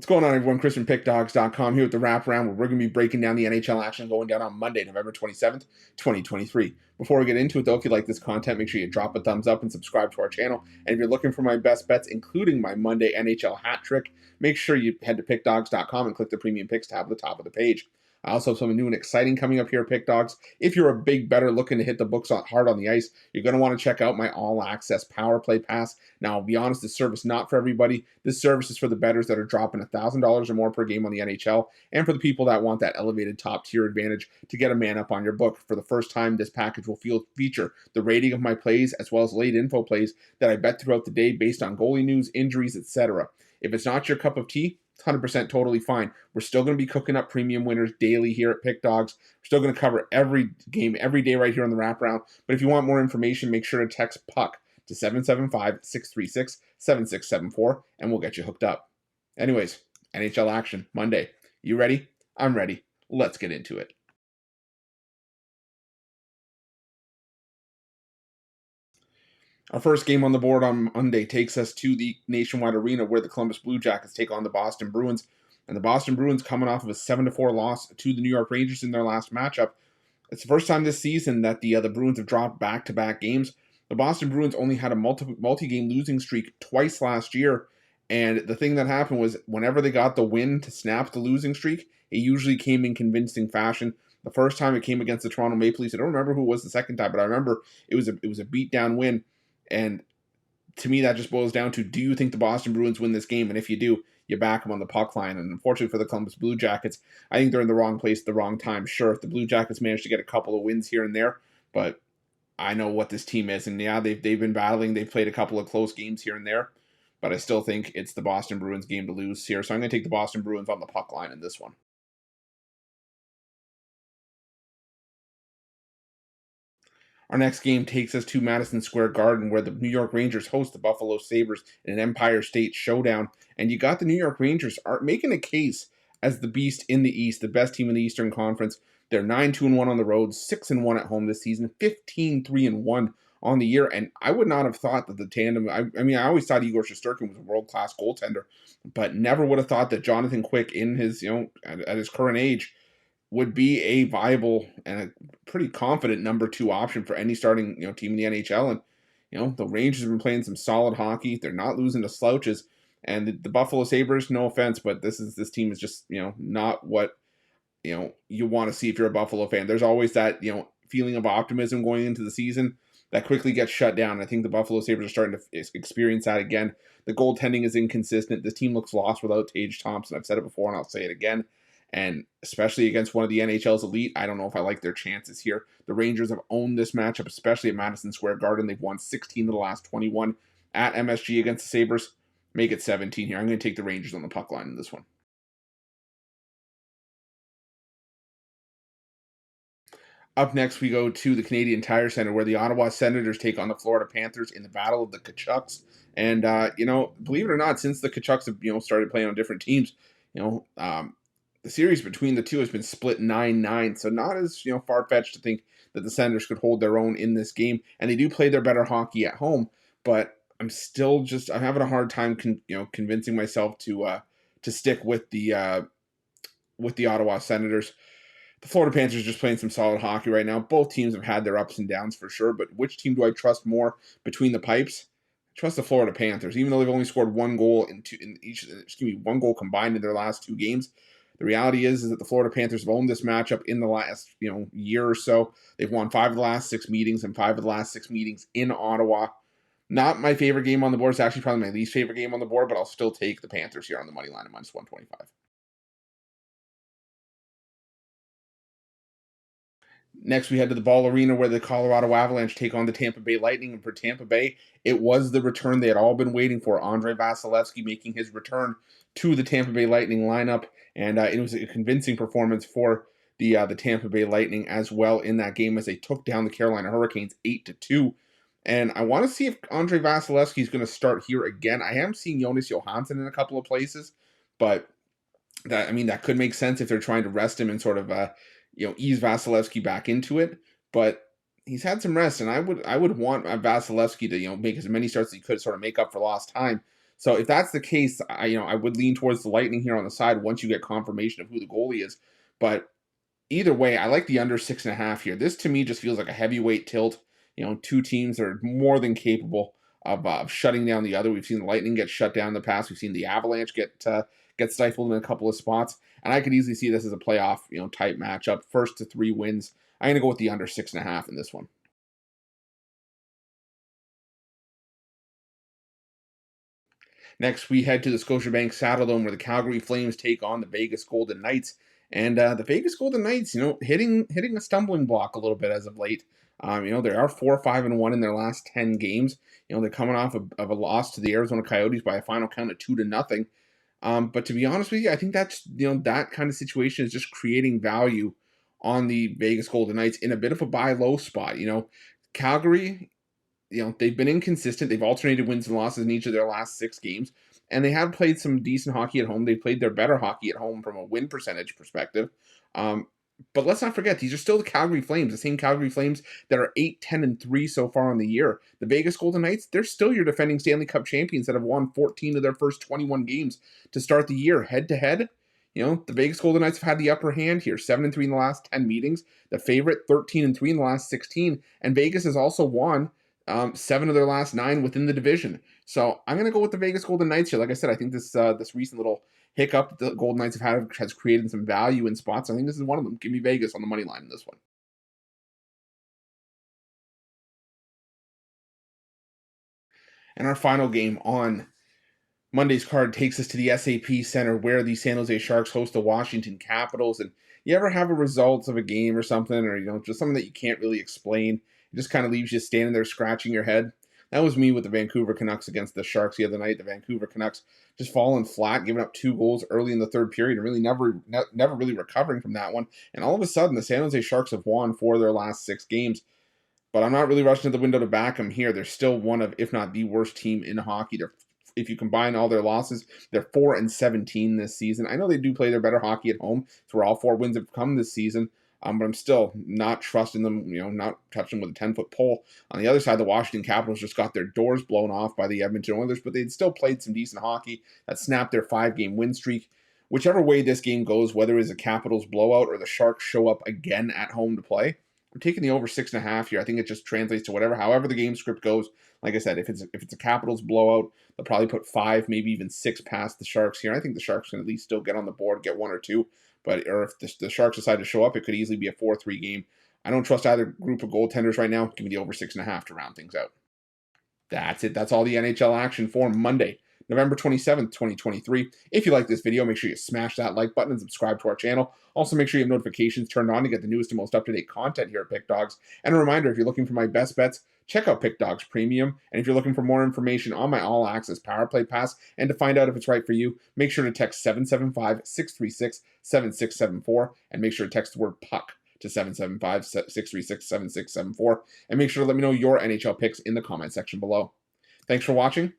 going on, everyone? Chris from Pickdawgz.com here with the Wraparound, where we're going to be breaking down the NHL action going down on Monday, November 27th, 2023. Before we get into it, though, if you like this content, make sure you drop a thumbs up and subscribe to our channel. And if you're looking for my best bets, including my Monday NHL hat trick, make sure you head to Pickdawgz.com and click the Premium Picks tab at the top of the page. I also have something new and exciting coming up here at Pick Dawgz. If you're a big bettor looking to hit the books hard on the ice, you're going to want to check out my all-access Power Play Pass. Now, I'll be honest, this service is not for everybody. This service is for the bettors that are dropping $1,000 or more per game on the NHL, and for the people that want that elevated top-tier advantage to get a man up on your book. For the first time, this package will feature the rating of my plays as well as late info plays that I bet throughout the day based on goalie news, injuries, etc. If it's not your cup of tea, 100% totally fine. We're still going to be cooking up premium winners daily here at Pick Dawgz. We're still going to cover every game, every day right here on the Wraparound. But if you want more information, make sure to text PUCK to 775-636-7674, and we'll get you hooked up. Anyways, NHL action, Monday. You ready? I'm ready. Let's get into it. Our first game on the board on Monday takes us to the Nationwide Arena where the Columbus Blue Jackets take on the Boston Bruins. And the Boston Bruins coming off of a 7-4 loss to the New York Rangers in their last matchup. It's the first time this season that the Bruins have dropped back-to-back games. The Boston Bruins only had a multi-game losing streak twice last year. And the thing that happened was whenever they got the win to snap the losing streak, it usually came in convincing fashion. The first time it came against the Toronto Maple Leafs. I don't remember who it was the second time, but I remember it was a beat-down win. And to me, that just boils down to, do you think the Boston Bruins win this game? And if you do, you back them on the puck line. And unfortunately for the Columbus Blue Jackets, I think they're in the wrong place at the wrong time. Sure, if the Blue Jackets managed to get a couple of wins here and there, but I know what this team is. And yeah, they've been battling. They've played a couple of close games here and there, but I still think it's the Boston Bruins game to lose here. So I'm going to take the Boston Bruins on the puck line in this one. Our next game takes us to Madison Square Garden, where the New York Rangers host the Buffalo Sabres in an Empire State showdown. And you got the New York Rangers are making a case as the beast in the East, the best team in the Eastern Conference. They're 9-2-1 on the road, 6-1 at home this season, 15-3-1 on the year. And I would not have thought that the tandem, I always thought Igor Shesterkin was a world-class goaltender, but never would have thought that Jonathan Quick in his, at his current age, would be a viable and a pretty confident number 2 option for any starting team in the NHL. And the Rangers have been playing some solid hockey. They're not losing to slouches. And the Buffalo Sabres, no offense, but this team is just not what you want to see if you're a Buffalo fan. There's always that feeling of optimism going into the season that quickly gets shut down. I think the Buffalo Sabres are starting to experience that again. The goaltending is inconsistent. This team looks lost without Tage Thompson. I've said it before and I'll say it again. And especially against one of the NHL's elite, I don't know if I like their chances here. The Rangers have owned this matchup, especially at Madison Square Garden. They've won 16 of the last 21 at MSG against the Sabres. Make it 17 here. I'm going to take the Rangers on the puck line in this one. Up next, we go to the Canadian Tire Center, where the Ottawa Senators take on the Florida Panthers in the Battle of the Tkachuks. And, believe it or not, since the Tkachuks have, started playing on different teams, the series between the two has been split 9-9, so not as far-fetched to think that the Senators could hold their own in this game. And they do play their better hockey at home, but I'm having a hard time convincing myself to stick with the Ottawa Senators. The Florida Panthers are just playing some solid hockey right now. Both teams have had their ups and downs for sure, but which team do I trust more between the pipes? I trust the Florida Panthers, even though they've only scored one goal one goal combined in their last 2 games. The reality is that the Florida Panthers have owned this matchup in the last year or so. They've won 5 of the last 6 meetings and 5 of the last 6 meetings in Ottawa. Not my favorite game on the board. It's actually probably my least favorite game on the board, but I'll still take the Panthers here on the money line at -125. Next, we head to the Ball Arena where the Colorado Avalanche take on the Tampa Bay Lightning. And for Tampa Bay, it was the return they had all been waiting for. Andrei Vasilevskiy making his return to the Tampa Bay Lightning lineup. And it was a convincing performance for the Tampa Bay Lightning as well in that game as they took down the Carolina Hurricanes 8-2. And I want to see if Andrei Vasilevskiy is going to start here again. I am seeing Jonas Johansson in a couple of places, but that could make sense if they're trying to rest him and sort of ease Vasilevskiy back into it. But he's had some rest, and I would want Vasilevskiy to make as many starts as he could, sort of make up for lost time. So if that's the case, I would lean towards the Lightning here on the side once you get confirmation of who the goalie is. But either way, I like the under 6.5 here. This to me just feels like a heavyweight tilt. Two teams that are more than capable of shutting down the other. We've seen the Lightning get shut down in the past. We've seen the Avalanche get stifled in a couple of spots, and I could easily see this as a playoff type matchup. First to 3 wins. I'm gonna go with the under 6.5 in this one. Next, we head to the Scotiabank Saddledome where the Calgary Flames take on the Vegas Golden Knights. And the Vegas Golden Knights, hitting a stumbling block a little bit as of late. They are 4-5-1 in their last 10 games. They're coming off of a loss to the Arizona Coyotes by a final count of 2-0. But to be honest with you, I think that's that kind of situation is just creating value on the Vegas Golden Knights in a bit of a buy low spot. Calgary, they've been inconsistent. They've alternated wins and losses in each of their last 6 games, and they have played some decent hockey at home. They've played their better hockey at home from a win percentage perspective. But let's not forget, these are still the Calgary Flames, the same Calgary Flames that are 8-10-3 so far in the year. The Vegas Golden Knights, they're still your defending Stanley Cup champions that have won 14 of their first 21 games to start the year. Head to head, the Vegas Golden Knights have had the upper hand here, 7-3 in the last 10 meetings. The favorite, 13-3 in the last 16. And Vegas has also won 7 of their last 9 within the division. So I'm going to go with the Vegas Golden Knights here. Like I said, I think this recent little hiccup the Golden Knights have had has created some value in spots. I think this is one of them. Give me Vegas on the money line in this one. And our final game on Monday's card takes us to the SAP Center where the San Jose Sharks host the Washington Capitals. And you ever have a result of a game or something, or just something that you can't really explain, it just kind of leaves you standing there scratching your head? That was me with the Vancouver Canucks against the Sharks the other night. The Vancouver Canucks just falling flat, giving up 2 goals early in the third period, and really never really recovering from that one. And all of a sudden, the San Jose Sharks have won 4 of their last 6 games. But I'm not really rushing to the window to back them here. They're still one of, if not the worst team in hockey. If you combine all their losses, they're 4-17 this season. I know they do play their better hockey at home. It's where all 4 wins have come this season. But I'm still not trusting them, not touching them with a 10-foot pole. On the other side, the Washington Capitals just got their doors blown off by the Edmonton Oilers, but they'd still played some decent hockey that snapped their 5-game win streak. Whichever way this game goes, whether it's a Capitals blowout or the Sharks show up again at home to play, I'm taking the over 6.5 here. I think it just translates to however the game script goes. Like I said, if it's a Capitals blowout, they'll probably put 5, maybe even 6 past the Sharks here. I think the Sharks can at least still get on the board, get 1 or 2. Or if the Sharks decide to show up, it could easily be a 4-3 game. I don't trust either group of goaltenders right now. Give me the over 6.5 to round things out. That's it. That's all the NHL action for Monday, November 27th, 2023. If you like this video, make sure you smash that like button and subscribe to our channel. Also, make sure you have notifications turned on to get the newest and most up-to-date content here at Pickdawgz. And a reminder, if you're looking for my best bets, check out Pickdawgz Premium. And if you're looking for more information on my all-access Power Play Pass and to find out if it's right for you, make sure to text 775-636-7674 and make sure to text the word PUCK to 775-636-7674. And make sure to let me know your NHL picks in the comment section below. Thanks for watching.